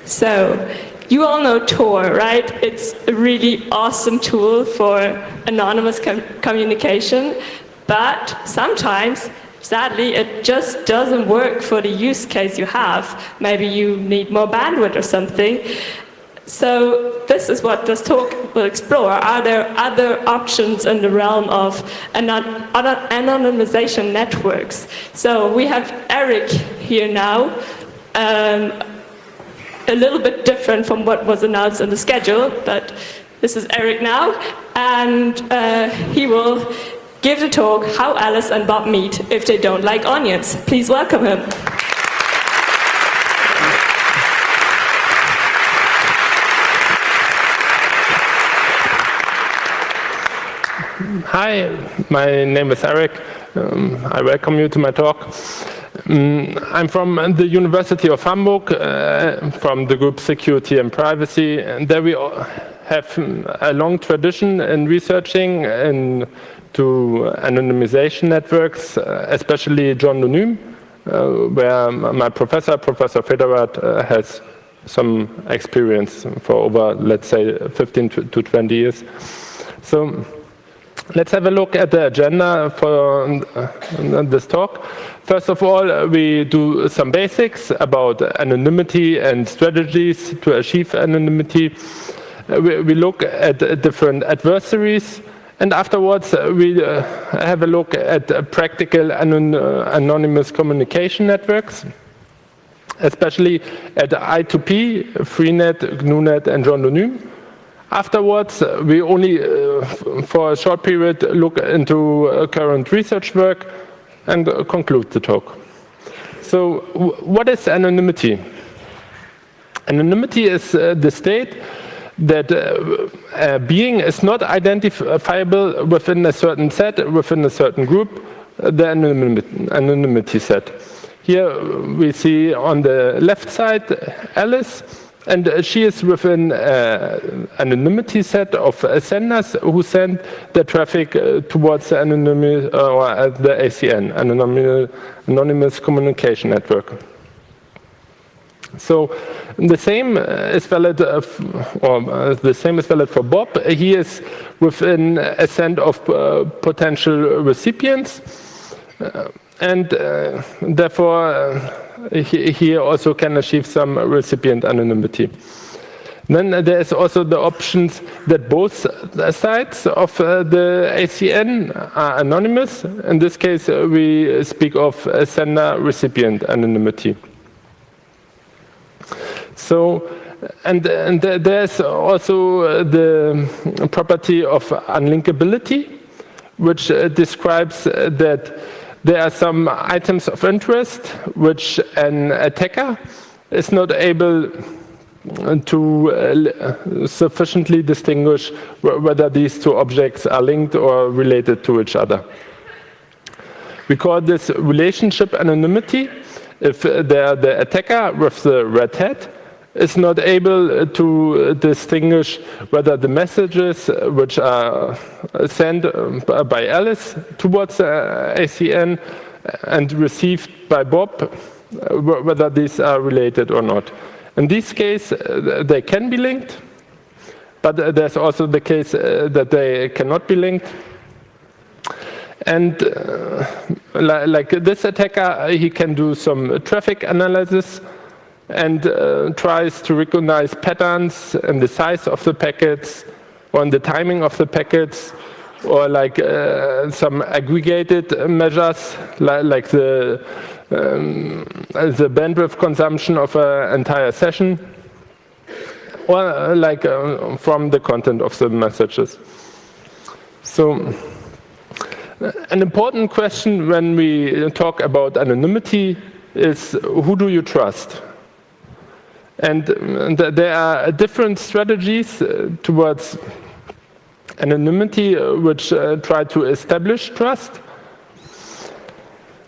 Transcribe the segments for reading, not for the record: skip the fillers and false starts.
So, you all know Tor, right? It's a really awesome tool for anonymous communication, but sometimes, sadly, it just doesn't work for the use case you have. Maybe you need more bandwidth or something. So this is what this talk will explore. Are there other options in the realm of anonymization networks? So we have Eric here now. A little bit different from what was announced in the schedule, but this is Eric now, and he will give the talk, How Alice and Bob Meet If They Don't Like Onions. Please welcome him. Hi, my name is Eric. I welcome you to my talk. I'm from the University of Hamburg, from the group Security and Privacy, and there we have a long tradition in researching into anonymization networks, especially John-Anonym, where my professor, Professor Federer, has some experience for over, let's say, 15 to 20 years. So let's have a look at the agenda for this talk. First of all, we do some basics about anonymity and strategies to achieve anonymity. We look at different adversaries, and afterwards we have a look at practical anonymous communication networks, especially at I2P, Freenet, GNU-net, and John-Anonym. Afterwards, we only, for a short period, look into current research work and conclude the talk. So, what is anonymity? Anonymity is the state that a being is not identifiable within a certain set, within a certain group, the anonymity set. Here we see on the left side Alice, and she is within an anonymity set of senders who send the traffic towards the the ACN, Anonymous Communication Network. So the same is valid, for Bob. He is within a set of potential recipients, and therefore he also can achieve some recipient anonymity. Then there is also the options that both sides of the ACN are anonymous. In this case, we speak of sender-recipient anonymity. So, and there's also the property of unlinkability, which describes that there are some items of interest which an attacker is not able to sufficiently distinguish whether these two objects are linked or related to each other. We call this relationship anonymity if the attacker with the red hat is not able to distinguish whether the messages which are sent by Alice towards ACN and received by Bob, whether these are related or not. In this case, they can be linked, but there's also the case that they cannot be linked. And like this attacker, he can do some traffic analysis and tries to recognize patterns in the size of the packets or in the timing of the packets, or like some aggregated measures, like the bandwidth consumption of an entire session, or like from the content of the messages. So, an important question when we talk about anonymity is, who do you trust? And there are different strategies towards anonymity which try to establish trust.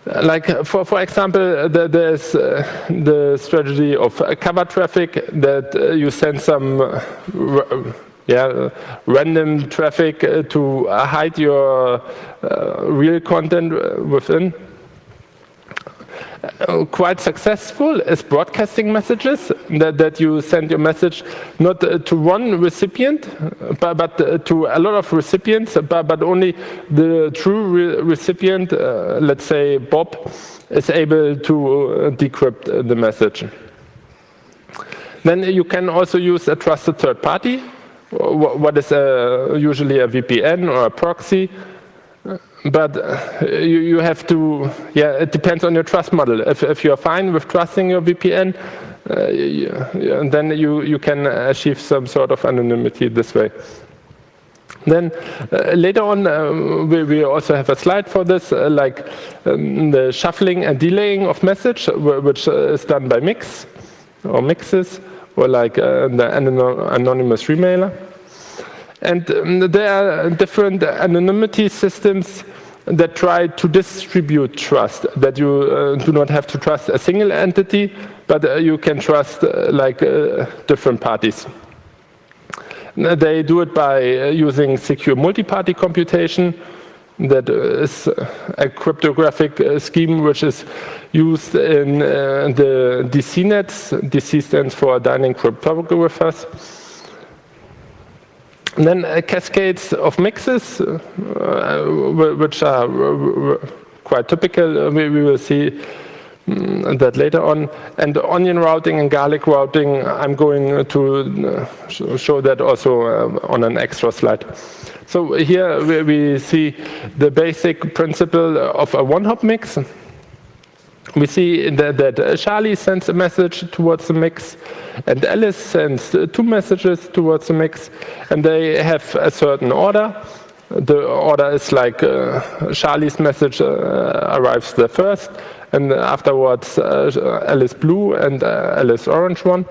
Like for example, there's the strategy of cover traffic, that you send some random traffic to hide your real content within. Quite successful is broadcasting messages, that you send your message not to one recipient, but to a lot of recipients, but only the true recipient, let's say Bob, is able to decrypt the message. Then you can also use a trusted third party, what is usually a VPN or a proxy. But you have to, it depends on your trust model. If you're fine with trusting your VPN, then you can achieve some sort of anonymity this way. Then later on, we also have a slide for this, like the shuffling and delaying of message, which is done by mix or mixes, or like the anonymous remailer. And there are different anonymity systems that try to distribute trust, that you do not have to trust a single entity, but you can trust different parties. They do it by using secure multi-party computation. That is a cryptographic scheme which is used in the DC nets. DC stands for dynamic cryptographers. And then cascades of mixes, which are quite typical. We will see that later on. And onion routing and garlic routing, I'm going to show that also on an extra slide. So here we see the basic principle of a one-hop mix. We see that Charlie sends a message towards the mix, and Alice sends 2 messages towards the mix, and they have a certain order. The order is like Charlie's message arrives there first, and afterwards Alice blue and Alice orange one.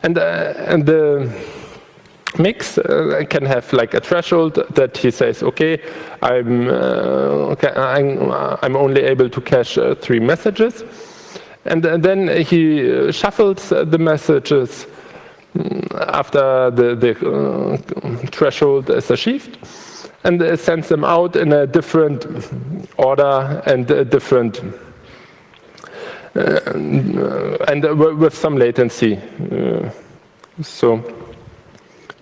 And the mix can have like a threshold that he says, okay, I'm only able to cache 3 messages, and then he shuffles the messages after the threshold is achieved, and sends them out in a different order and a different and with some latency.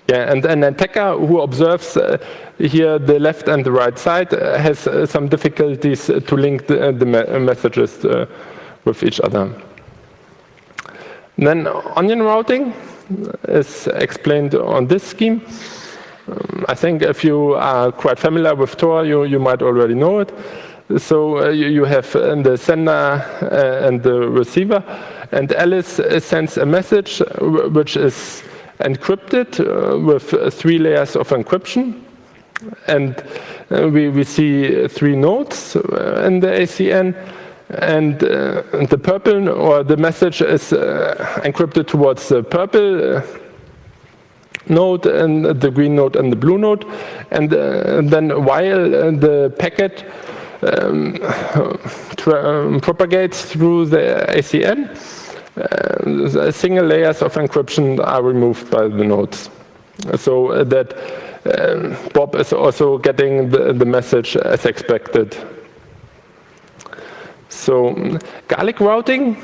Yeah, and an attacker who observes here the left and the right side has some difficulties to link the messages with each other. And then onion routing is explained on this scheme. I think if you are quite familiar with Tor, you might already know it. So you have the sender and the receiver, and Alice sends a message which is encrypted with 3 layers of encryption, and we see 3 nodes in the ACN, and the purple, or the message is encrypted towards the purple node and the green node and the blue node, and then while the packet propagates through the ACN, single layers of encryption are removed by the nodes, so that Bob is also getting the message as expected. So garlic routing,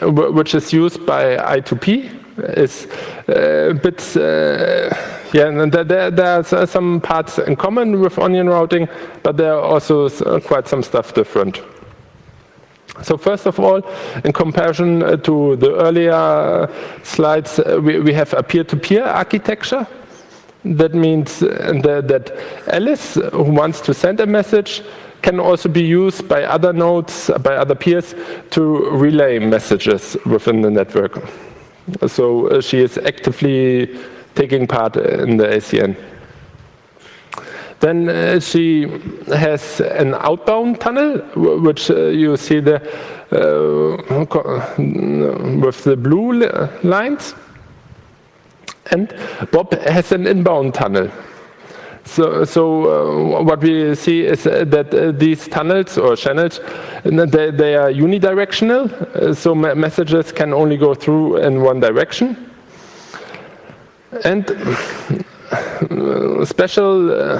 which is used by I2P, is a bit, there are some parts in common with onion routing, but there are also quite some stuff different. So first of all, in comparison to the earlier slides, we have a peer-to-peer architecture. That means that Alice, who wants to send a message, can also be used by other nodes, by other peers, to relay messages within the network. So she is actively taking part in the ACN. Then she has an outbound tunnel, which you see there with the blue lines. And Bob has an inbound tunnel. So what we see is that these tunnels or channels, they are unidirectional, so messages can only go through in one direction. And special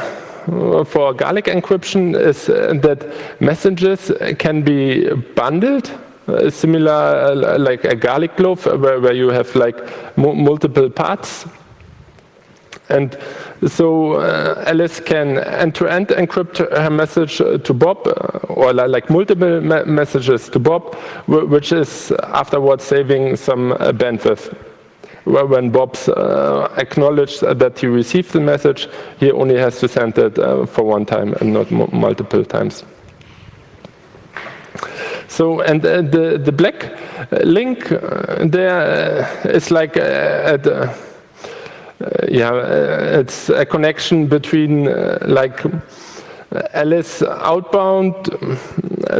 for garlic encryption is that messages can be bundled, similar like a garlic clove, where you have like multiple parts. And so Alice can end-to-end encrypt her message to Bob, or like multiple messages to Bob, which is afterwards saving some bandwidth. When Bob's acknowledged that he received the message, he only has to send it for one time and not multiple times. So, and the black link there is like it's a connection between like Alice outbound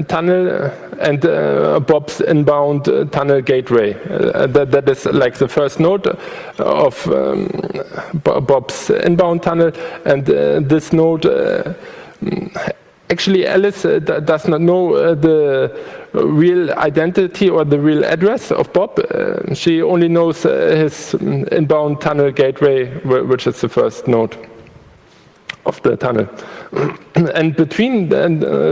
tunnel and Bob's inbound tunnel gateway. That is like the first node of Bob's inbound tunnel, and this node actually Alice does not know the real identity or the real address of Bob. She only knows his inbound tunnel gateway, which is the first node of the tunnel. And between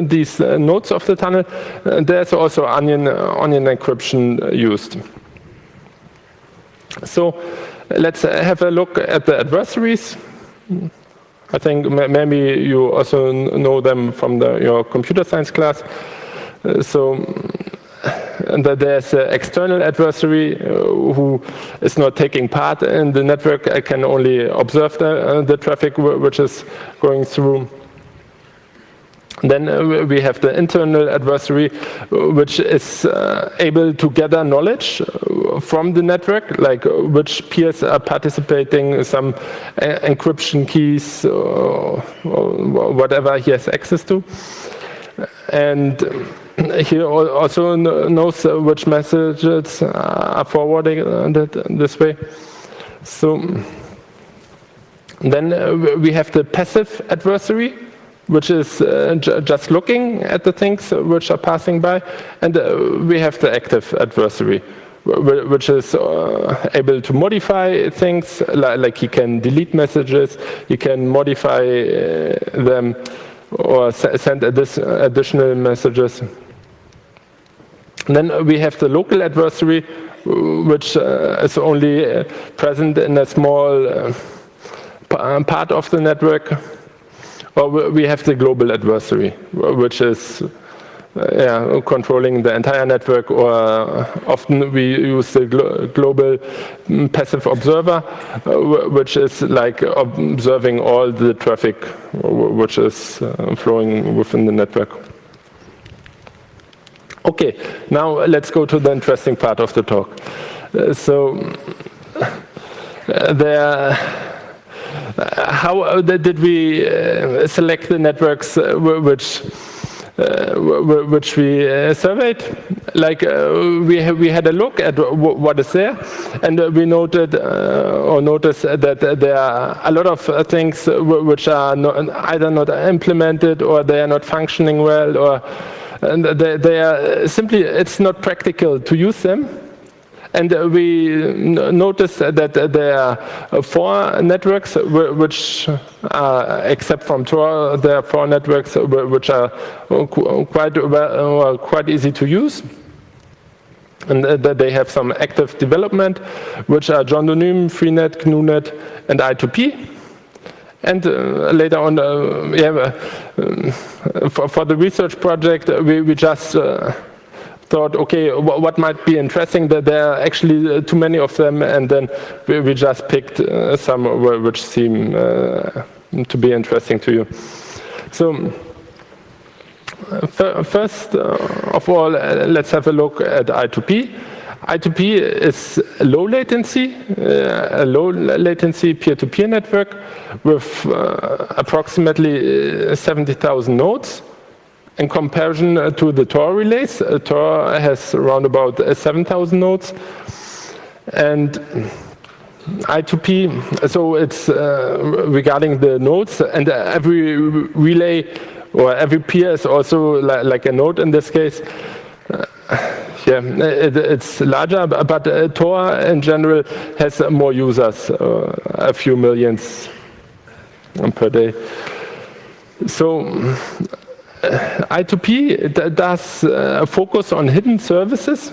these nodes of the tunnel, there's also onion encryption used. So let's have a look at the adversaries. I think maybe you also know them from your computer science class. And that there's an external adversary who is not taking part in the network. I can only observe the traffic which is going through. Then we have the internal adversary, which is able to gather knowledge from the network, like which peers are participating in some encryption keys or whatever he has access to. And he also knows which messages are forwarded this way. So then we have the passive adversary, which is just looking at the things which are passing by, and we have the active adversary, which is able to modify things, like he can delete messages, he can modify them, or send additional messages. And then we have the local adversary, which is only present in a small part of the network. Or we have the global adversary, which is controlling the entire network, or often we use the global passive observer, which is like observing all the traffic which is flowing within the network. Okay, now let's go to the interesting part of the talk. How did we select the networks which we surveyed? Like we had a look at what is there, and we noticed that there are a lot of things which are either not implemented, or they are not functioning well, or they are simply, it's not practical to use them. And we noticed that there are 4 networks which are, except from Tor, there are 4 networks which are quite easy to use. And that they have some active development, which are Jondonym, Freenet, GNUnet, and I2P. And later on, for the research project, we just thought, okay, what might be interesting? That there are actually too many of them, and then we just picked some which seem to be interesting to you. So first of all, let's have a look at I2P. I2P is low latency, a low latency peer-to-peer network with approximately 70,000 nodes. In comparison to the Tor relays, Tor has around about 7,000 nodes, and I2P, so it's regarding the nodes, and every relay or every peer is also like a node in this case. Yeah, it's larger, but Tor in general has more users, a few millions per day. So I2P does focus on hidden services.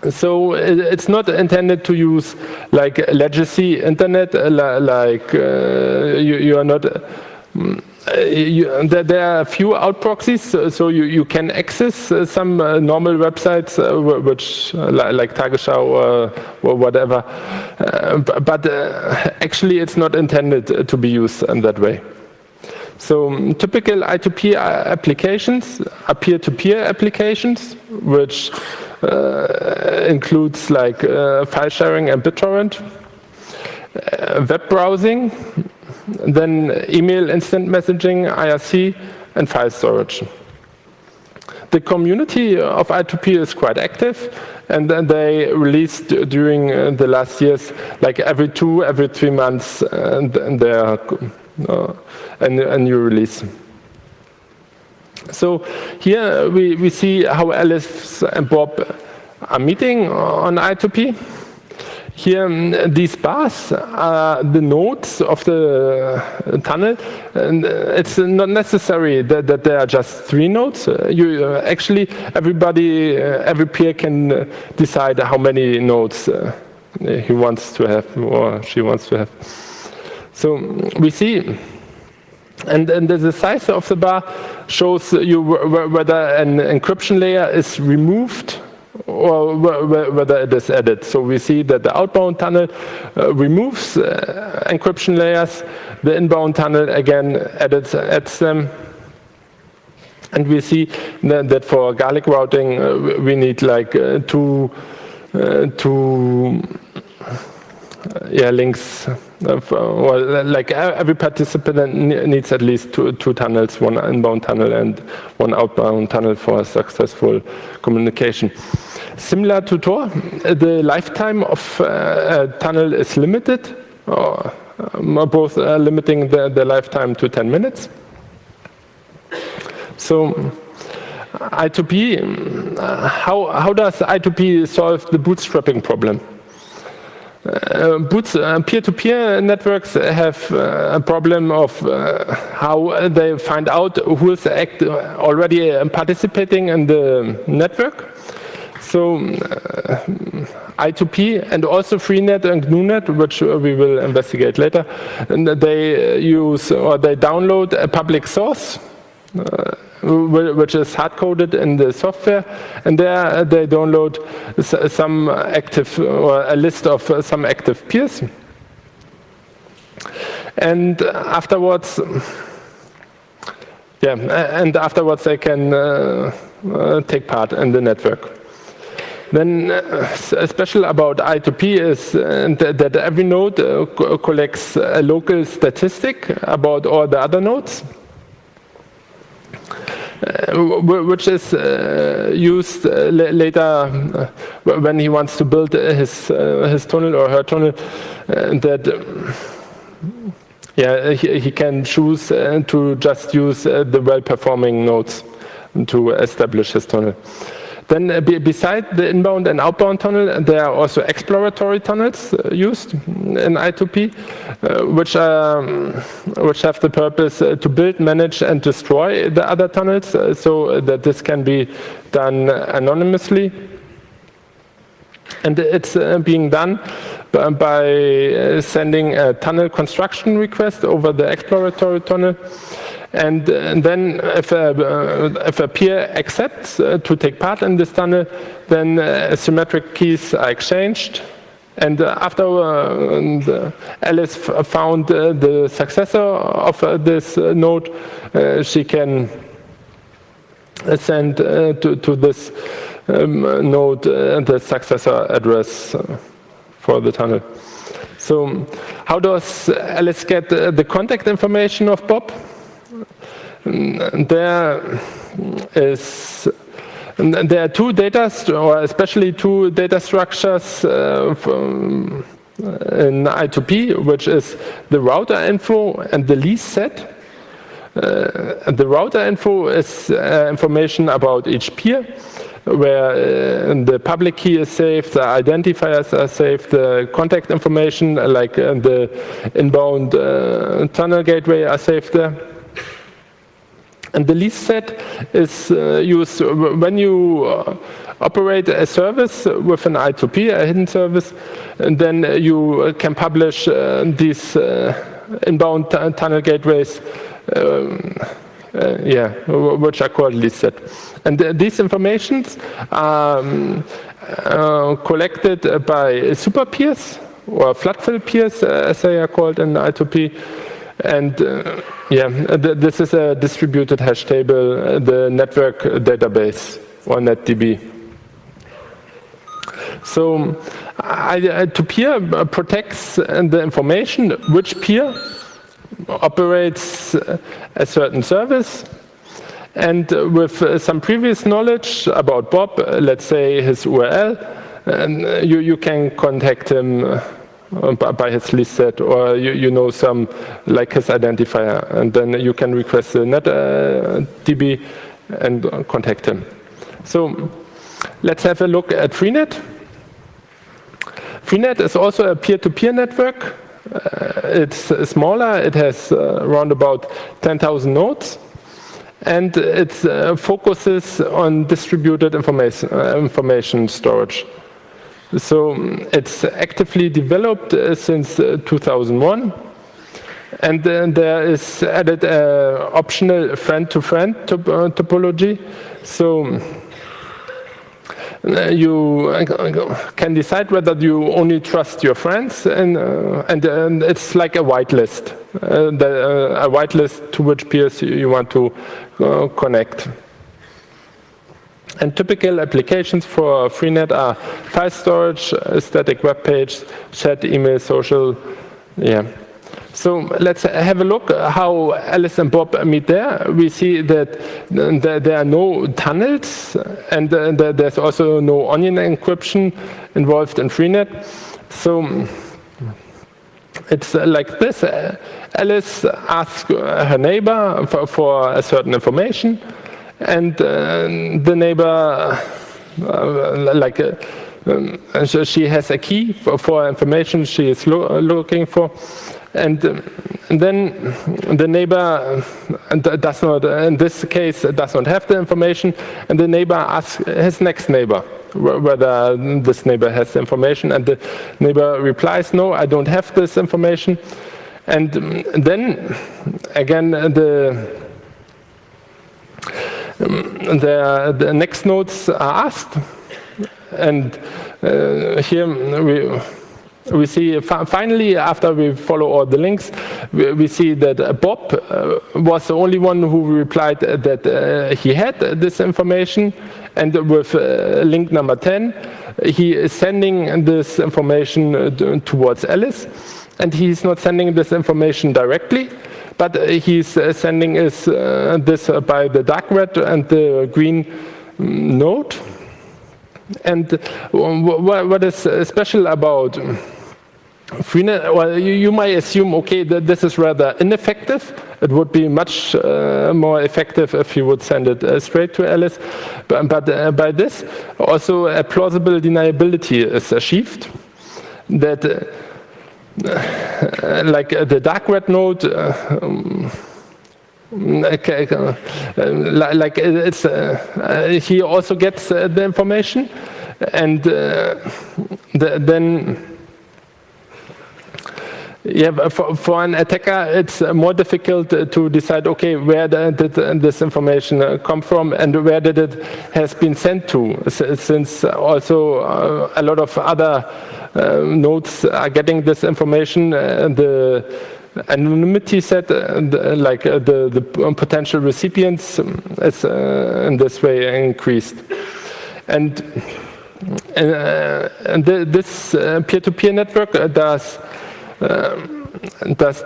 So it's not intended to use like legacy internet, like you are not. There are a few out proxies, so you can access some normal websites, which like Tagesschau or whatever, but actually it's not intended to be used in that way. So typical I2P applications are peer-to-peer applications, which includes like file sharing and BitTorrent, web browsing, then email instant messaging, IRC, and file storage. The community of I2P is quite active, and then they released during the last years, like every 3 months, a new release. So here we see how Alice and Bob are meeting on I2P. Here, these bars are the nodes of the tunnel, and it's not necessary that there are just 3 nodes. Actually, every peer can decide how many nodes he wants to have or she wants to have. So we see, and the size of the bar shows you whether an encryption layer is removed or whether it is added. So we see that the outbound tunnel removes encryption layers, the inbound tunnel again adds them, and we see that for garlic routing we need like two links. Well, like every participant needs at least two tunnels, one inbound tunnel and one outbound tunnel for successful communication. Similar to Tor, the lifetime of a tunnel is limited, both limiting the lifetime to 10 minutes. So I2P, how does I2P solve the bootstrapping problem? Peer-to-peer networks have a problem of how they find out who is already participating in the network. So I2P and also Freenet and GNUnet, which we will investigate later, and they use or they download a public source, which is hard-coded in the software, and there they download some active, or a list of some active peers. And afterwards, they can take part in the network. Then special about I2P is that every node collects a local statistic about all the other nodes, which is used later when he wants to build his tunnel or her tunnel, he can choose to just use the well-performing nodes to establish his tunnel. Then beside the inbound and outbound tunnel, there are also exploratory tunnels used in I2P, which have the purpose to build, manage, and destroy the other tunnels, so that this can be done anonymously. And it's being done by sending a tunnel construction request over the exploratory tunnel. And then if a peer accepts to take part in this tunnel, then symmetric keys are exchanged. And after Alice found the successor of this node, she can send to this node the successor address for the tunnel. So how does Alice get the contact information of Bob? There are two data, or especially two data structures in I2P, which is the router info and the lease set. The router info is information about each peer, where the public key is saved, the identifiers are saved, the contact information like the inbound tunnel gateway are saved there. And the lease set is used when you operate a service with an I2P, a hidden service, and then you can publish these inbound tunnel gateways, which are called lease set. And these informations are collected by super peers or floodfill peers, as they are called in I2P. And this is a distributed hash table, the network database or NetDB. So I2Peer protects the information which peer operates a certain service, and with some previous knowledge about Bob, let's say his URL, and you can contact him by his lease set, or you know some like his identifier, and then you can request the NetDB and contact him. So let's have a look at Freenet. Freenet is also a peer-to-peer network. It's smaller, it has around about 10,000 nodes, and it focuses on distributed information storage. So it's actively developed since 2001, and then there is added optional friend-to-friend topology. So you can decide whether you only trust your friends, and it's like a whitelist, a whitelist to which peers you want to connect. And typical applications for Freenet are file storage, static web page, chat, email, social. So let's have a look how Alice and Bob meet there. We see that there are no tunnels, and there's also no onion encryption involved in Freenet. So it's like this. Alice asks her neighbor for a certain information, and the neighbor, she has a key for information she is looking for. And then the neighbor does not, in this case, does not have the information, and the neighbor asks his next neighbor whether this neighbor has the information, and the neighbor replies, no, I don't have this information. And then again the next nodes are asked, and here we see finally, after we follow all the links, we see that Bob was the only one who replied that he had this information, and with link number 10 he is sending this information towards Alice, and he's not sending this information directly, but he's sending this by the dark red and the green node. And what is special about Freenet? Well, you might assume, okay, that this is rather ineffective. It would be much more effective if you would send it straight to Alice. But by this, also a plausible deniability is achieved. That, like the dark red node, like it's he also gets the information, and then for an attacker it's more difficult to decide, okay, where did this information come from and where did it has been sent to, since also a lot of other nodes are getting this information. The anonymity set, like the potential recipients, is in this way increased. And this peer-to-peer network does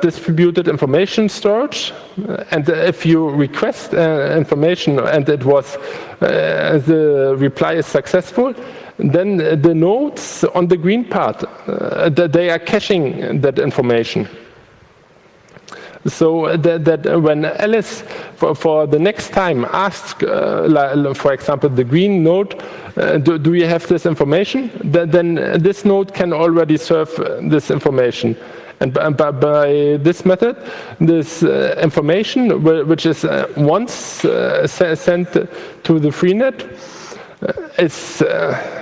distributed information storage, and if you request information and it was the reply is successful, then the nodes on the green part, they are caching that information. So that when Alice, for the next time, asks, for example, the green node, do you have this information? Then this node can already serve this information. And by this method, this information, which is once sent to the freenet, is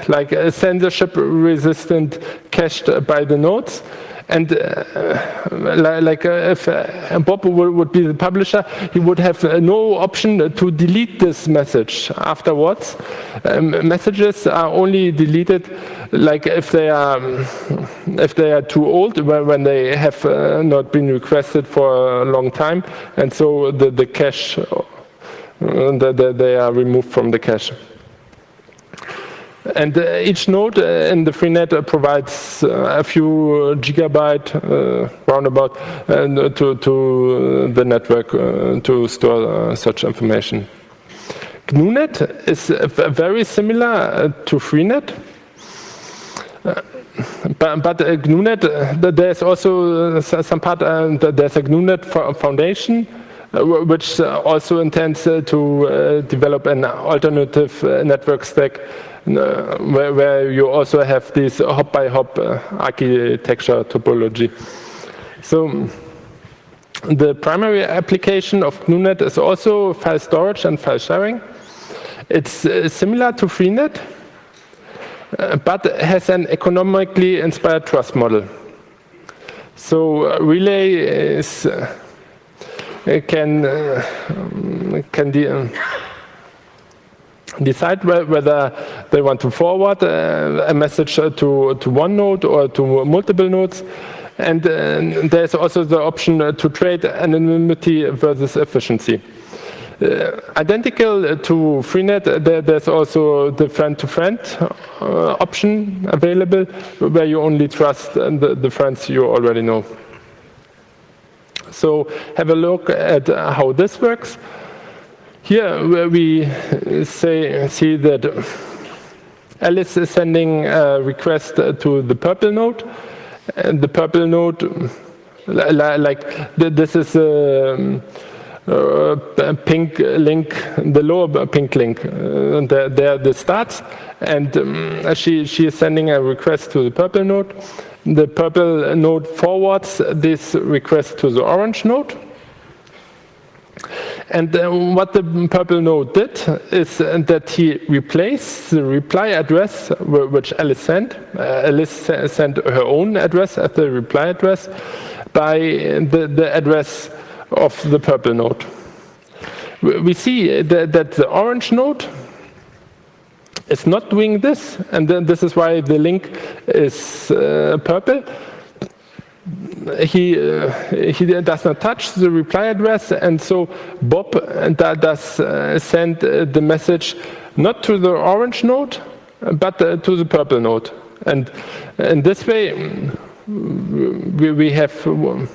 like a censorship-resistant cached by the nodes. And if Bob would be the publisher, he would have no option to delete this message afterwards. Messages are only deleted like if they are too old, when they have not been requested for a long time, and so the cache, they are removed from the cache. And each node in the freenet provides a few gigabyte roundabout to the network to store such information. GNUnet is very similar to freenet, but GNUnet, there's also some part, there's a GNUnet Foundation, which also intends to develop an alternative network stack where you also have this hop-by-hop architecture topology. So the primary application of GNUnet is also file storage and file sharing. It's similar to freenet, but has an economically inspired trust model. So Relay can decide whether they want to forward a message to one node or to multiple nodes. And there's also the option to trade anonymity versus efficiency. Identical to freenet, there's also the friend-to-friend option available, where you only trust the friends you already know. So have a look at how this works. Here where we see that Alice is sending a request to the purple node, and the purple node, this is a pink link, the lower pink link, there the starts, and she is sending a request to the purple node. The purple node forwards this request to the orange node. And what the purple node did is that he replaced the reply address which Alice sent. Alice sent her own address as the reply address by the address of the purple node. We see that the orange node is not doing this, and then this is why the link is purple. He does not touch the reply address, and so Bob does send the message not to the orange node, but to the purple node. And in this way, we have one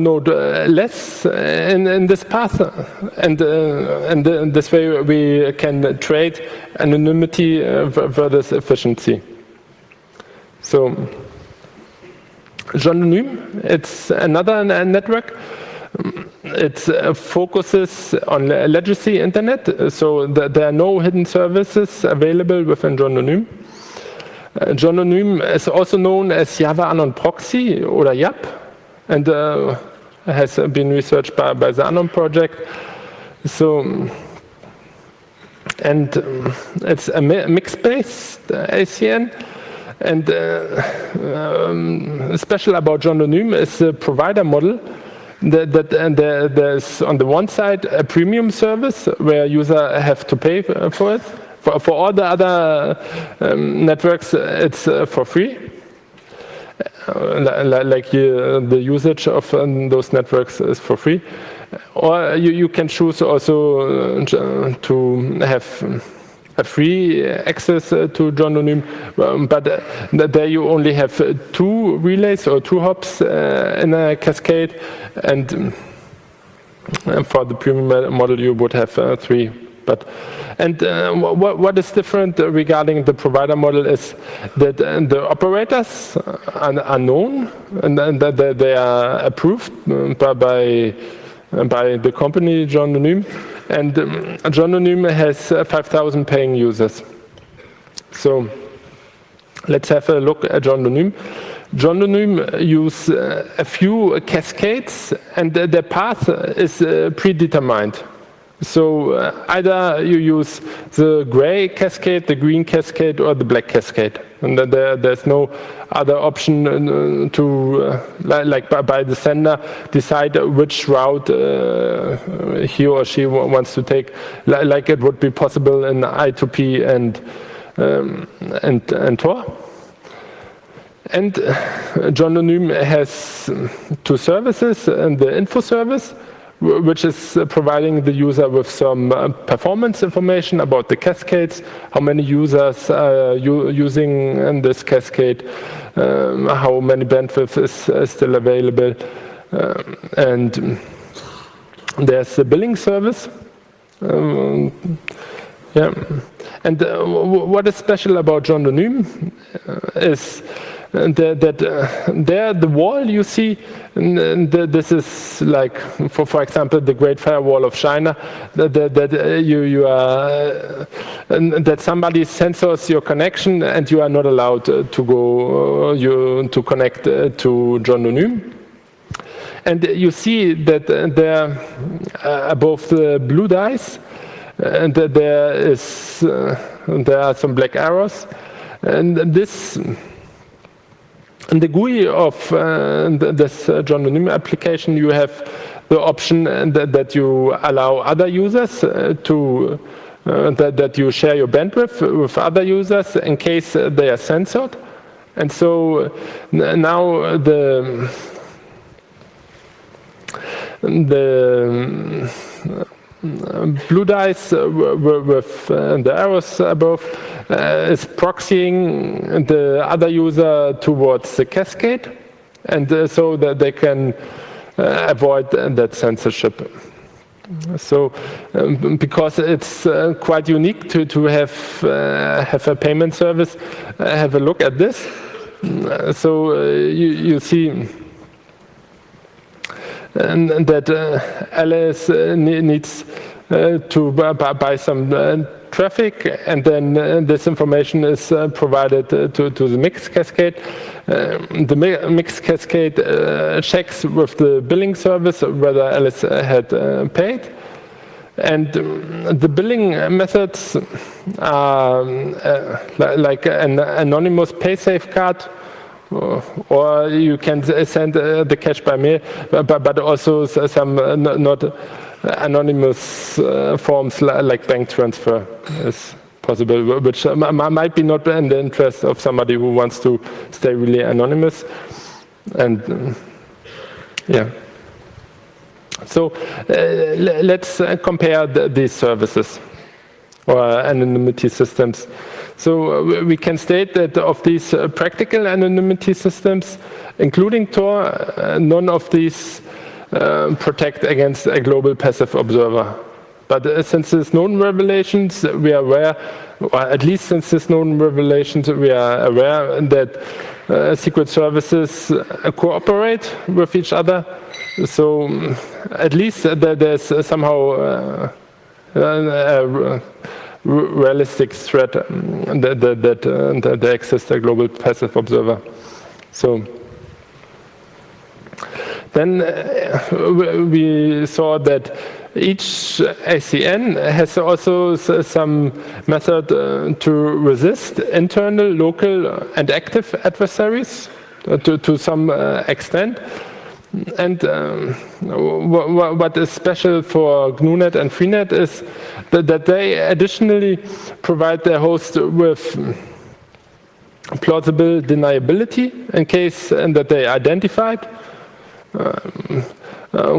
node less in this path, and this way we can trade anonymity versus efficiency. So Jononym, it's another network. It focuses on legacy internet, so there are no hidden services available within Jononym. Jononym is also known as Java Anon Proxy, or JAP, and has been researched by the Anon project. So, and it's a mix-based ACN. And special about Jononym is the provider model. There's on the one side a premium service where users have to pay for it. For all the other networks, it's for free. The usage of those networks is for free. Or you can choose also to have a free access to Jononym, but there you only have 2 relays or 2 hops in a cascade, and for the premium model you would have 3 What is different regarding the provider model is that the operators are known and that they are approved by the company John Anonyme, and John Anonyme has 5,000 paying users. So let's have a look at John Anonyme. John Anonyme use a few cascades, and their path is predetermined. So either you use the gray cascade, the green cascade, or the black cascade, and there's no other option to, like by the sender, decide which route he or she wants to take, like it would be possible in I2P and Tor. And John Anonyme has two services, and the info service, which is providing the user with some performance information about the cascades, how many users are using this cascade, how many bandwidth is still available, and there's the billing service. And what is special about John Anonyme is that there the wall you see, this is like, for example, the Great Firewall of China, that somebody censors your connection and you are not allowed to go to connect to John Anonyme. And you see that there above the blue dice, and there are some black arrows, and this. In the GUI of this John Anonyme application, you have the option that you allow other users to that you share your bandwidth with other users in case they are censored. And so now the blue dice with the arrows above is proxying the other user towards the cascade, and so that they can avoid that censorship. So because it's quite unique to have a payment service, have a look at this. So you see and that Alice needs to buy some traffic, and then this information is provided to the mixed cascade. The mixed cascade checks with the billing service whether Alice had paid. And the billing methods are like an anonymous pay safeguard, or you can send the cash by mail, but also some not anonymous forms like bank transfer is possible, which might be not in the interest of somebody who wants to stay really anonymous. And yeah. So let's compare these services or anonymity systems. So we can state that of these practical anonymity systems, including Tor, none of these protect against a global passive observer. But since there's known revelations, we are aware, or at least since there's known revelations, we are aware that secret services cooperate with each other. So at least there's somehow a realistic threat that there exists a global passive observer. So then we saw that each ACN has also some method to resist internal, local, and active adversaries to some extent. And what is special for GNUnet and Freenet is that they additionally provide their host with plausible deniability in case that they are identified.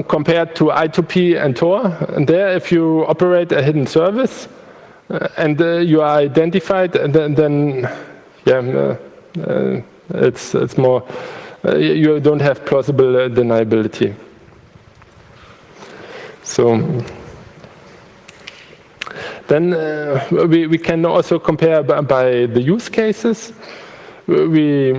Compared to I2P and Tor, and there if you operate a hidden service and you are identified, then yeah, it's more, you don't have plausible deniability. So Then we can also compare by the use cases. We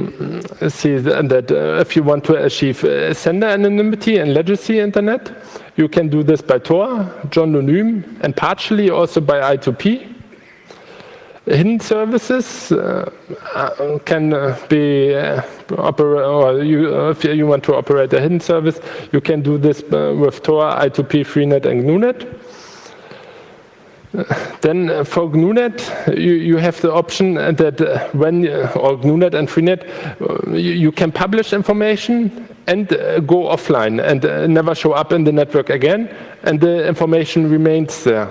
see that if you want to achieve sender anonymity and legacy internet, you can do this by Tor, John-Anonym, and partially also by I2P. Hidden services can be if you want to operate a hidden service, you can do this with Tor, I2P, Freenet, and GNU-net. Then for GNU-net, you have the option that or GNU-net and Freenet, you can publish information and go offline and never show up in the network again, and the information remains there.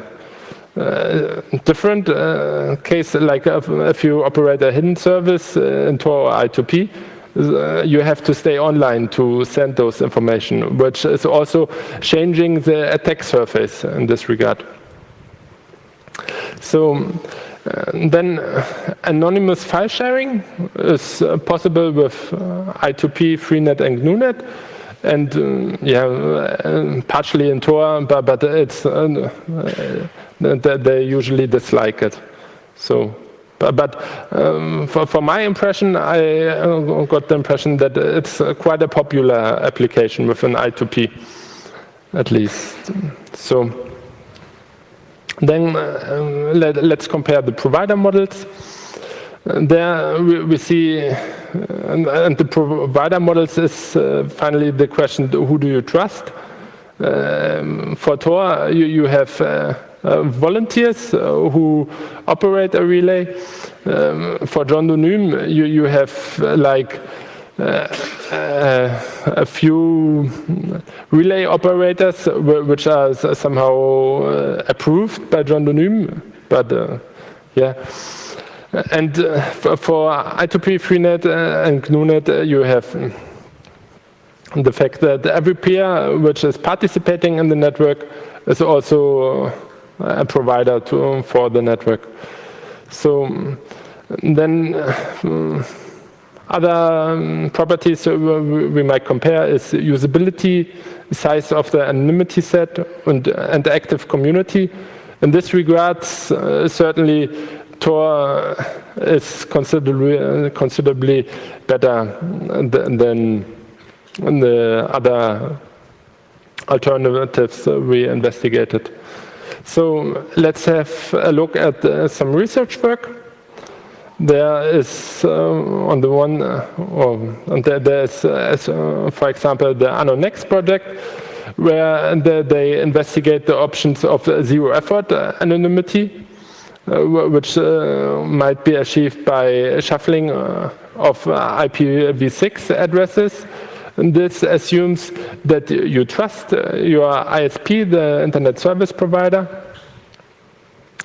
Different case, like if you operate a hidden service in Tor or I2P, you have to stay online to send those information, which is also changing the attack surface in this regard. So then anonymous file sharing is possible with I2P, Freenet, and GNU-net, and partially in Tor, but it's they usually dislike it. So, but for my impression, I got the impression that it's quite a popular application with an I2P, at least. So. Then let's compare the provider models. There we see, and the provider models is finally the question, who do you trust? For Tor, you have volunteers who operate a relay. For John-Anonym, you have like a few relay operators which are somehow approved by John-Anonym, but yeah. And for I2P, Freenet, and GNU-net, you have the fact that every peer which is participating in the network is also a provider for the network. So then other properties we might compare is usability, size of the anonymity set, and active community. In this regard, certainly Tor is considerably better than the other alternatives we investigated. So let's have a look at some research work. There is on the one, there's for example the AnnoNext project, where they investigate the options of zero effort anonymity, which might be achieved by shuffling of IPv6 addresses. And this assumes that you trust your ISP, the internet service provider,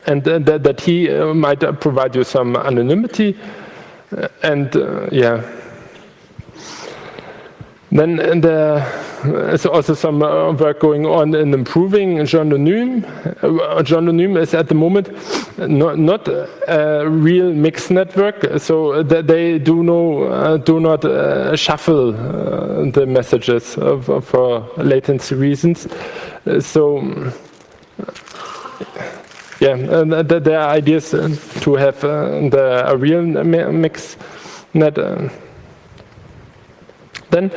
and that he might provide you some anonymity, and yeah. Then there's also some work going on in improving John-Anonym. John-Anonym is at the moment not a real mixed network, so they do not shuffle the messages for latency reasons. So yeah, there are ideas to have a real mix net. Then,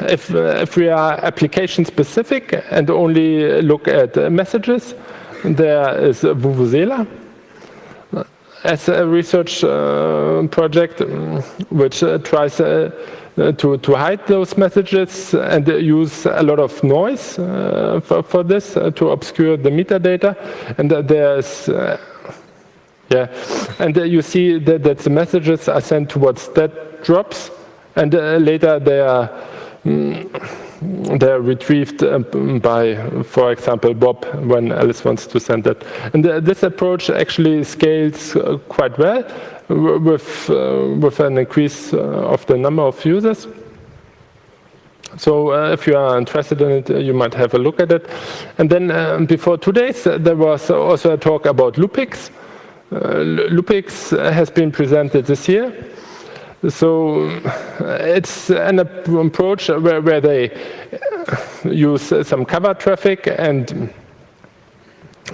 if we are application specific and only look at messages, there is Vuvuzela as a research project which tries to hide those messages and use a lot of noise for this to obscure the metadata. And there's and you see that the messages are sent towards dead drops. And later they are retrieved by, for example, Bob when Alice wants to send it. And this approach actually scales quite well with an increase of the number of users. So if you are interested in it, you might have a look at it. And then before 2 days, there was also a talk about Lupix. Lupix has been presented this year. So it's an approach where they use some cover traffic and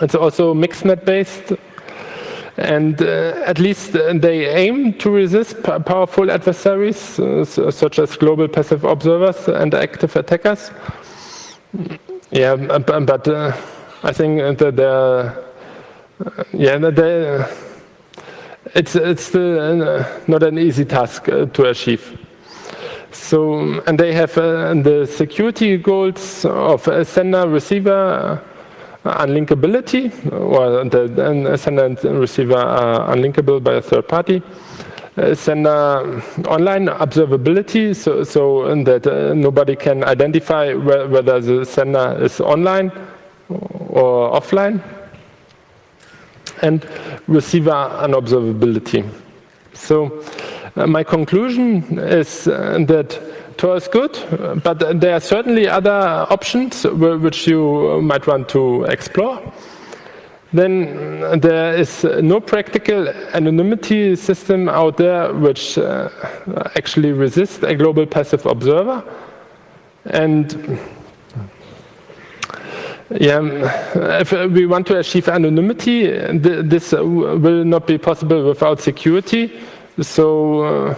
It's also mixed-net based, and at least they aim to resist powerful adversaries such as global passive observers and active attackers. Yeah, but I think that it's still not an easy task to achieve. So, and they have the security goals of sender-receiver unlinkability, or the sender and receiver are unlinkable by a third party. Sender online observability, so that nobody can identify whether the sender is online or offline. And receiver unobservability. So my conclusion is that Tor is good, but there are certainly other options which you might want to explore. Then there is no practical anonymity system out there which actually resists a global passive observer. And yeah, if we want to achieve anonymity, this will not be possible without security. So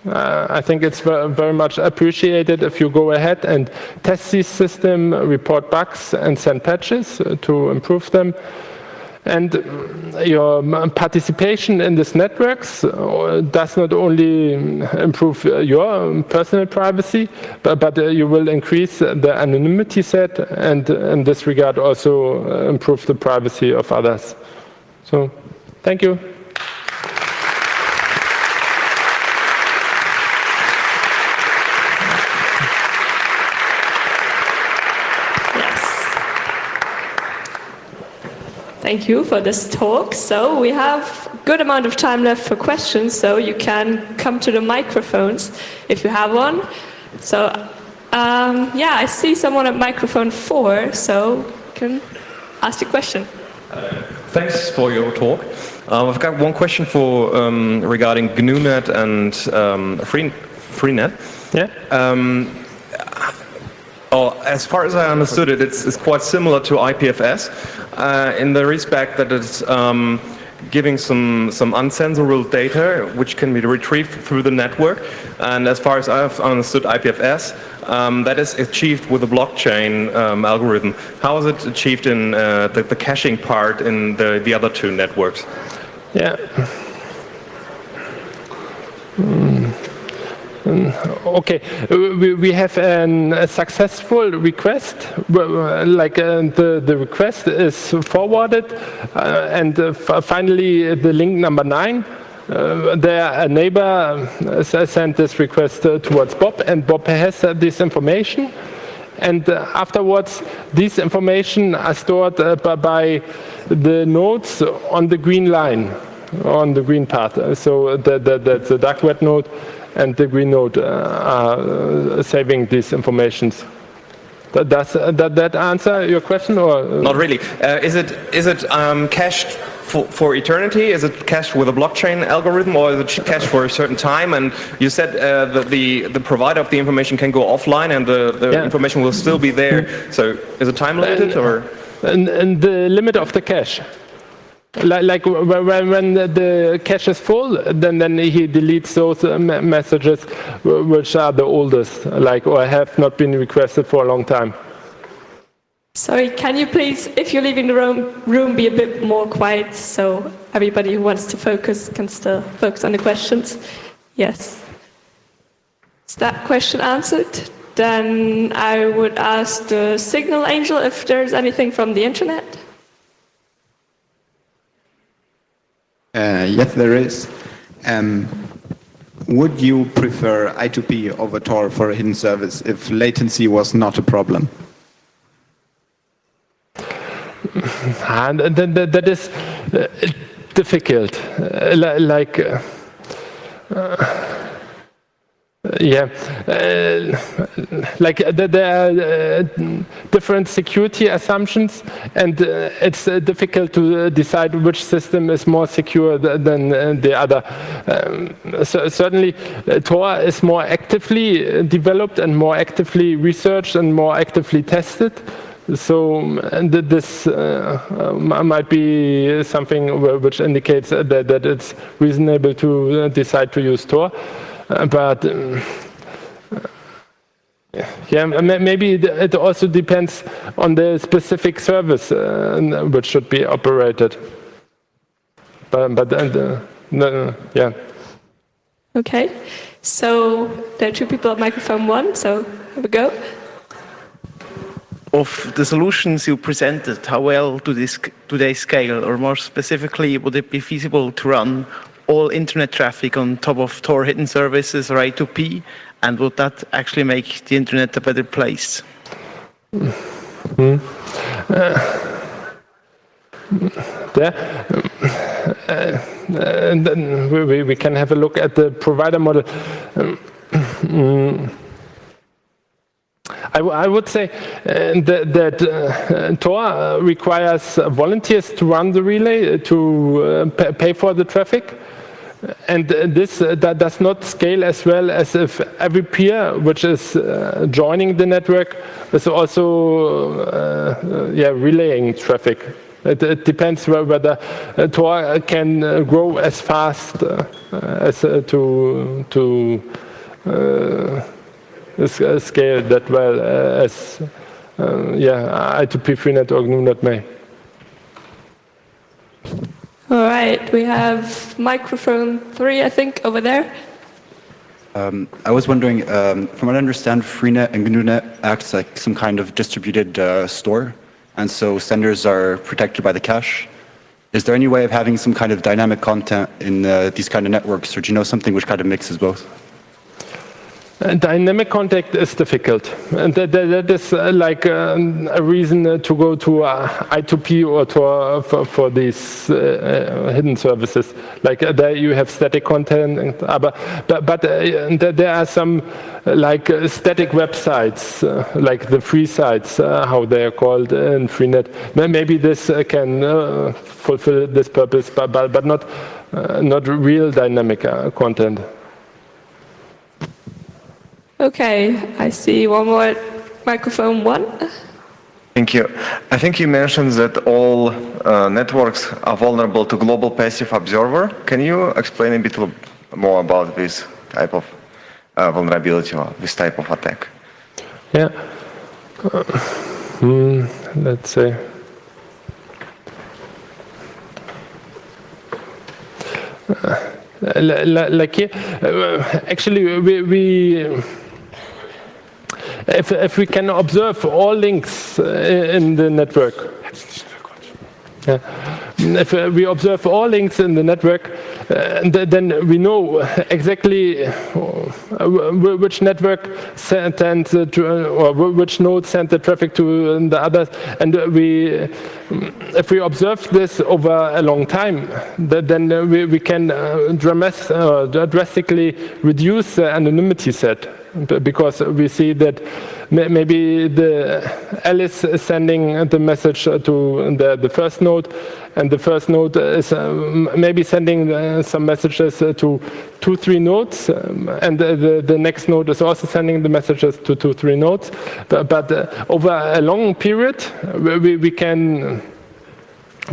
I think it's very much appreciated if you go ahead and test this system, report bugs, and send patches to improve them. And your participation in these networks does not only improve your personal privacy, but you will increase the anonymity set, and in this regard also improve the privacy of others. So, thank you. Thank you for this talk. So we have a good amount of time left for questions, so you can come to the microphones if you have one. So yeah, I see someone at microphone 4, so you can ask your question. Thanks for your talk. I've got one question for regarding GNU-net and Freenet. Yeah. As far as I understood it, it's quite similar to IPFS in the respect that it's giving some uncensorable data which can be retrieved through the network. And as far as I've understood IPFS, that is achieved with a blockchain algorithm. How is it achieved in the caching part in the other two networks? Yeah. Okay, we have a successful request, like the request is forwarded, and finally the link number 9, there a neighbor sent this request towards Bob, and Bob has this information, and afterwards these information are stored by the nodes on the green line, on the green part, so that's the dark web node and the green node are saving these informations. Does that answer your question, or not really? Is it cached for eternity? Is it cached with a blockchain algorithm, or is it cached for a certain time? And you said that the provider of the information can go offline, and the information will still be there. So is it time limited, or? And the limit of the cache. Like when the cache is full, then he deletes those messages which are the oldest, like, or have not been requested for a long time. Sorry, can you please, if you're leaving the room, be a bit more quiet so everybody who wants to focus can still focus on the questions? Yes. Is that question answered? Then I would ask the Signal Angel if there's anything from the internet. Yes, there is. Would you prefer I2P over Tor for a hidden service if latency was not a problem? And that is difficult. Like there are different security assumptions, and it's difficult to decide which system is more secure than the other. Certainly, Tor is more actively developed and more actively researched and more actively tested. So this might be something which indicates that it's reasonable to decide to use Tor, but yeah, maybe it also depends on the specific service which should be operated. Yeah. Okay, so there are two people at microphone 1, so here we go. Of the solutions you presented, how well do they scale? Or more specifically, would it be feasible to run all internet traffic on top of Tor hidden services or I2P? And would that actually make the internet a better place? We can have a look at the provider model. I would say that Tor requires volunteers to run the relay, to pay for the traffic. And this does not scale as well as if every peer which is joining the network is also relaying traffic. It depends whether Tor can grow as fast as to scale that well as I2P Freenet or GNU.net may. All right, we have microphone 3, I think, over there. I was wondering, from what I understand, Freenet and GNU.net acts like some kind of distributed store, and so senders are protected by the cache. Is there any way of having some kind of dynamic content in these kind of networks, or do you know something which kind of mixes both? Dynamic contact is difficult, and that is like a reason to go to I2P or Tor for these hidden services. Like there you have static content, but there are some like static websites, like the free sites, how they are called in Freenet. Maybe this can fulfill this purpose, but not real dynamic content. Okay, I see one more at microphone 1. Thank you. I think you mentioned that all networks are vulnerable to global passive observer. Can you explain a bit more about this type of vulnerability or this type of attack? Yeah. Let's say. Like here, actually, we if we can observe all links in the network, if we observe all links in the network, then we know exactly which network sent or which node sent the traffic to the others, and if we observe this over a long time, then we can drastically reduce the anonymity set, because we see that maybe Alice is sending the message to the first node, and the first node is maybe sending some messages to 2-3 nodes, and the next node is also sending the messages to 2-3 nodes. But over a long period, we can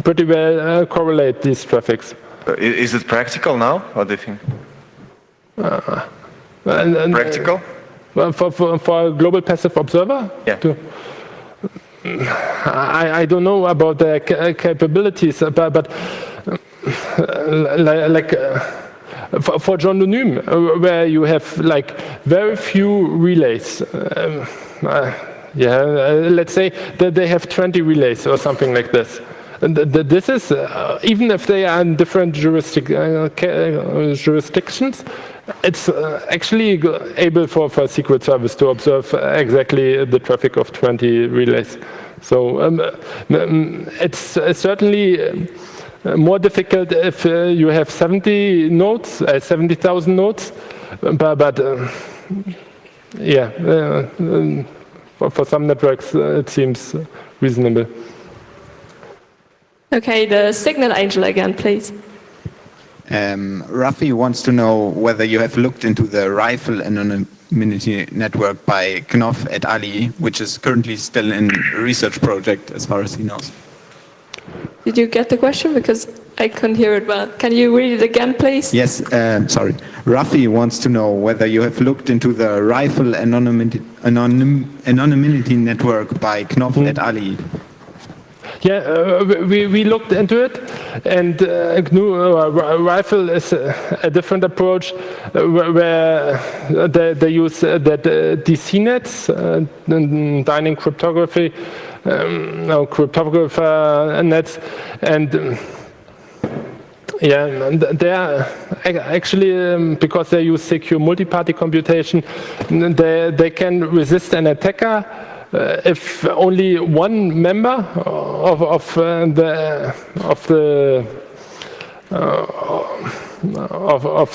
pretty well correlate these traffics. Is it practical now? What do you think? Practical? For a global passive observer? Yeah. I don't know about the capabilities, but like for John where you have like very few relays, let's say that they have 20 relays or something like this. This is, even if they are in different jurisdictions, it's actually able for Secret Service to observe exactly the traffic of 20 relays. So it's certainly more difficult if you have 70 nodes, 70,000 nodes, but for some networks it seems reasonable. Okay, the signal angel again, please. Rafi wants to know whether you have looked into the rifle anonymity network by Knopf et al., which is currently still in a research project as far as he knows. Did you get the question? Because I couldn't hear it well. Can you read it again, please? Yes, sorry. Rafi wants to know whether you have looked into the rifle anonymity network by Knopf et al. Yeah, we looked into it, and rifle is a different approach where they use that DC nets, dining cryptography, cryptographer nets, and yeah, they are actually, because they use secure multi-party computation, they can resist an attacker if only one member of the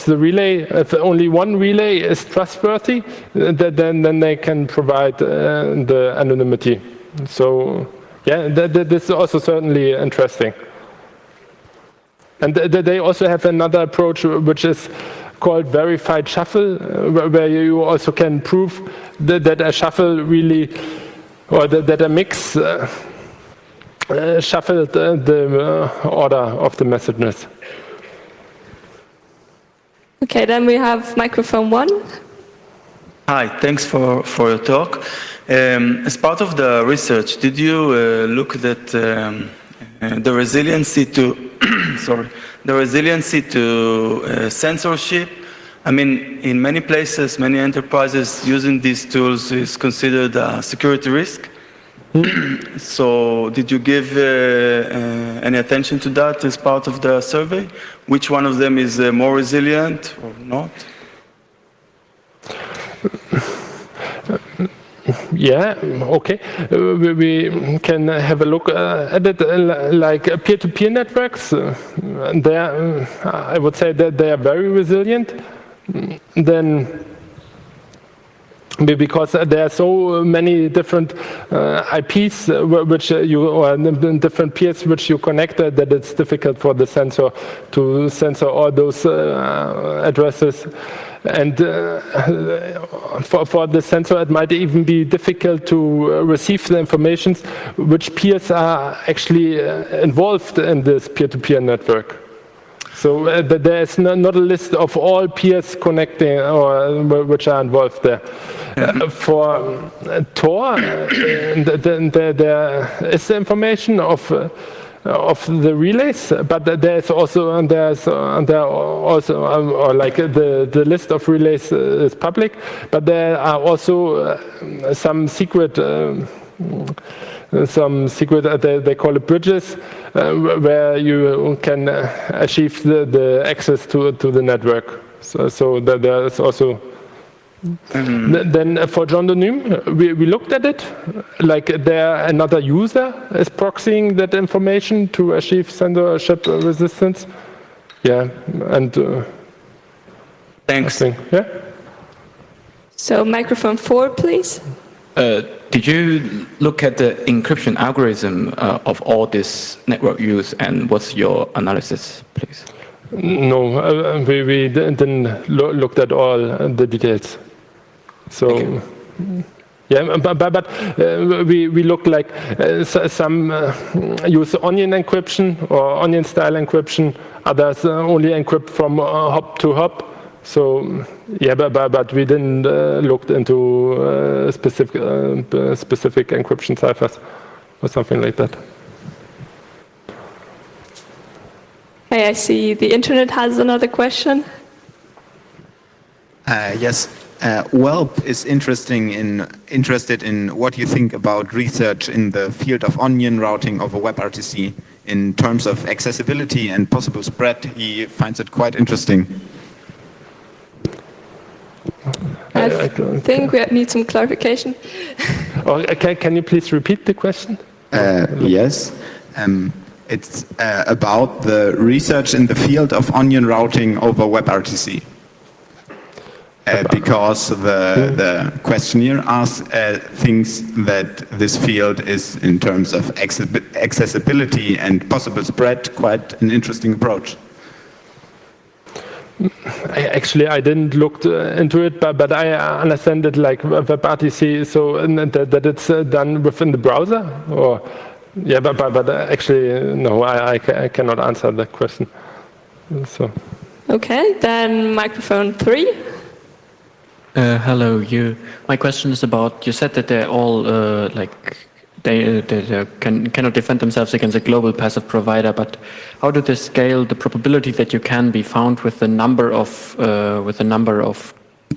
relay, if only one relay is trustworthy, then they can provide the anonymity. So yeah, this is also certainly interesting. And they also have another approach which is called verified shuffle, where you also can prove that a shuffle really, or that a mix shuffled the order of the messages. Okay, then we have microphone 1. Hi, thanks for your talk. As part of the research, did you look at the resiliency to censorship? I mean, in many places, many enterprises using these tools is considered a security risk. So did you give any attention to that as part of the survey? Which one of them is more resilient or not? Yeah, okay. We can have a look at it like peer-to-peer networks. I would say that they are very resilient. Then, because there are so many different IPs which or different peers which you connect, that it's difficult for the sensor to censor all those addresses. And for the sensor, it might even be difficult to receive the information which peers are actually involved in this peer-to-peer network. So there is not a list of all peers connecting or which are involved there. For Tor, there is the information of the relays, but there's also like the list of relays is public, but there are also some secret. They call it bridges, where you can achieve the access to the network. So there is also. Then for John Donym, we looked at it, like another user is proxying that information to achieve censorship resistance. Yeah, and thanks. Yeah. So microphone 4, please. Did you look at the encryption algorithm of all this network use, and what's your analysis, please? No, we didn't look at all the details. So, yeah, but we looked like some use onion encryption or onion style encryption. Others only encrypt from hop to hop. So yeah, but we didn't look into specific encryption ciphers or something like that. Hey, I see the internet has another question. Yes. Welp is interested in what you think about research in the field of onion routing over WebRTC in terms of accessibility and possible spread. He finds it quite interesting. I think we need some clarification. Can you please repeat the question? Yes. It's about the research in the field of onion routing over WebRTC. Because the questionnaire thinks that this field is, in terms of accessibility and possible spread, quite an interesting approach. I didn't look into it, but I understand it like WebRTC, so that it's done within the browser, or yeah, but actually no, I cannot answer that question. So. Okay, then microphone 3. Hello, my question is about, you said that they're all they cannot defend themselves against a global passive provider, but how do they scale the probability that you can be found with the number of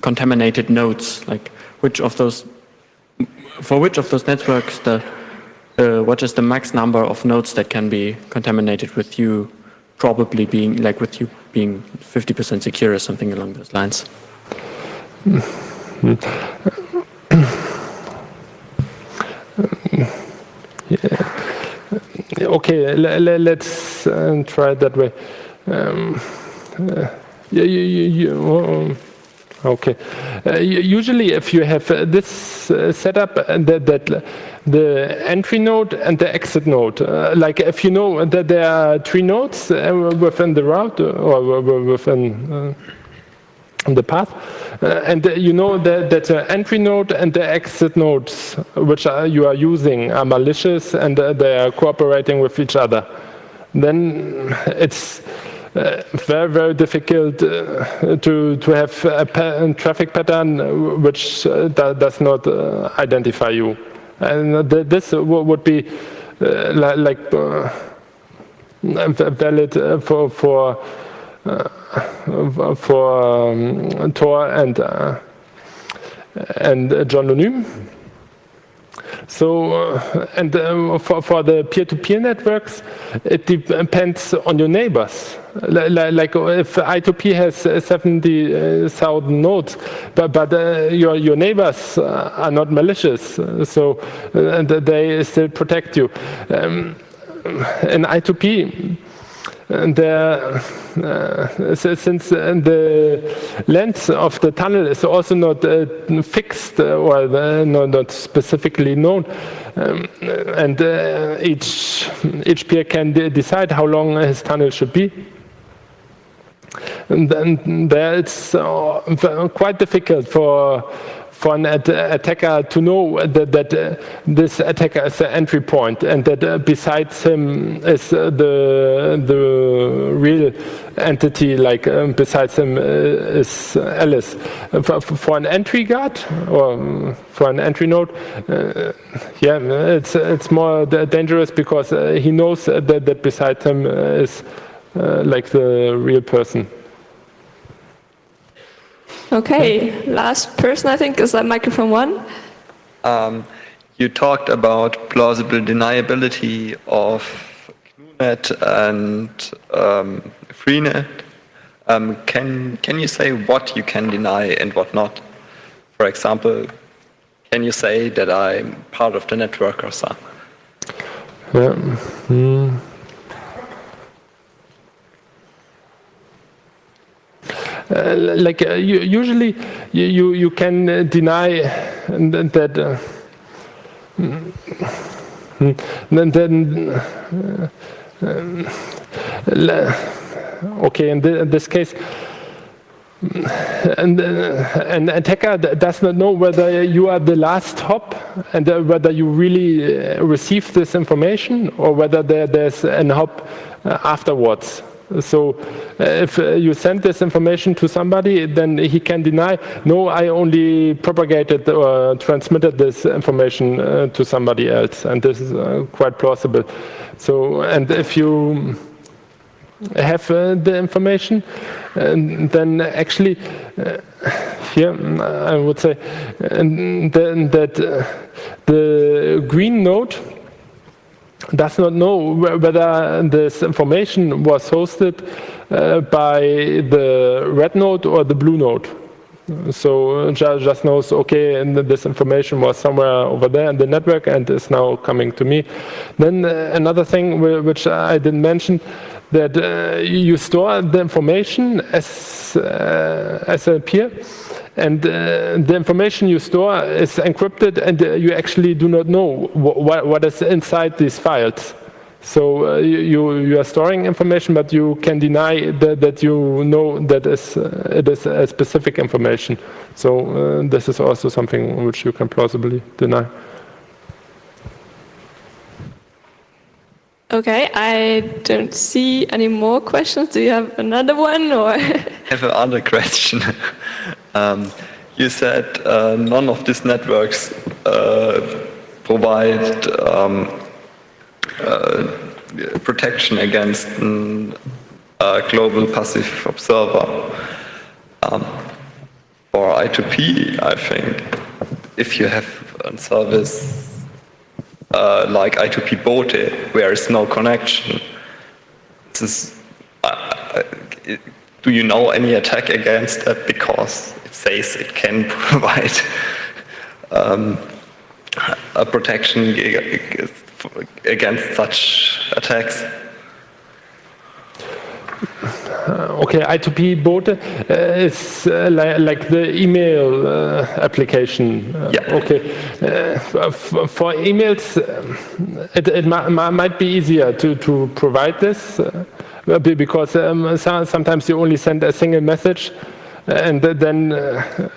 contaminated nodes? Like for which of those networks what is the max number of nodes that can be contaminated with you probably being 50% secure or something along those lines? Yeah. Okay, let's try it that way. Okay. Usually, if you have this setup, that the entry node and the exit node, like if you know that there are 3 nodes within the route or within the path, and you know that the entry node and the exit nodes which you are using are malicious and they are cooperating with each other, then it's very, very difficult to have a traffic pattern which does not identify you. And this would be valid for Tor and John. So, and for the peer-to-peer networks, it depends on your neighbors. Like if I2P has 70,000 nodes, but your neighbors are not malicious, so and they still protect you. In I2P, since the length of the tunnel is also not fixed or not specifically known, and each peer can decide how long his tunnel should be. And then there it's quite difficult for an attacker to know that this attacker is the entry point and that besides him is the real entity, like besides him is Alice. For an entry guard or for an entry node, yeah, it's more dangerous because he knows that beside him is like the real person. Okay, last person I think is microphone 1. You talked about plausible deniability of GNU-net and Freenet. Can you say what you can deny and what not? For example, can you say that I'm part of the network or so? Usually you can deny that okay, in this case an attacker does not know whether you are the last hop and whether you really received this information or whether there's an hop afterwards. So if you send this information to somebody, then he can deny, no, I only propagated or transmitted this information to somebody else, and this is quite plausible. So, and if you have the information, then actually here I would say that the green node does not know whether this information was hosted by the red node or the blue node. So just knows, okay, and this information was somewhere over there in the network and is now coming to me. Then another thing which I didn't mention, that you store the information as a peer, and the information you store is encrypted, and you actually do not know what is inside these files. So you are storing information, but you can deny that you know that it is a specific information. So this is also something which you can plausibly deny. Okay, I don't see any more questions. Do you have another one, or? I have another question. You said none of these networks provide protection against a global passive observer. For I2P, I think, if you have a service like I2P Bote, where there is no connection, this is, do you know any attack against that? Because it says it can provide a protection against such attacks. Okay, I2P Bote is like the email application. Yeah. Okay, for emails, it might be easier to provide this because sometimes you only send a single message. And then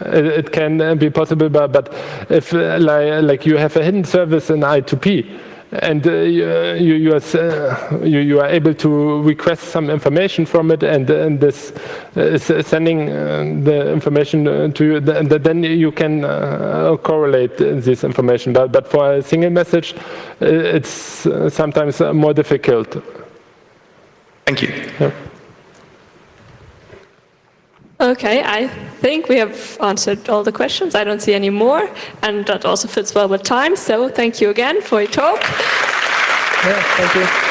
it can be possible, but if like you have a hidden service in I2P, and you are able to request some information from it, and this is sending the information to you, then you can correlate this information. But for a single message, it's sometimes more difficult. Thank you. Yeah. Okay, I think we have answered all the questions. I don't see any more, and that also fits well with time. So thank you again for your talk. Yeah, thank you.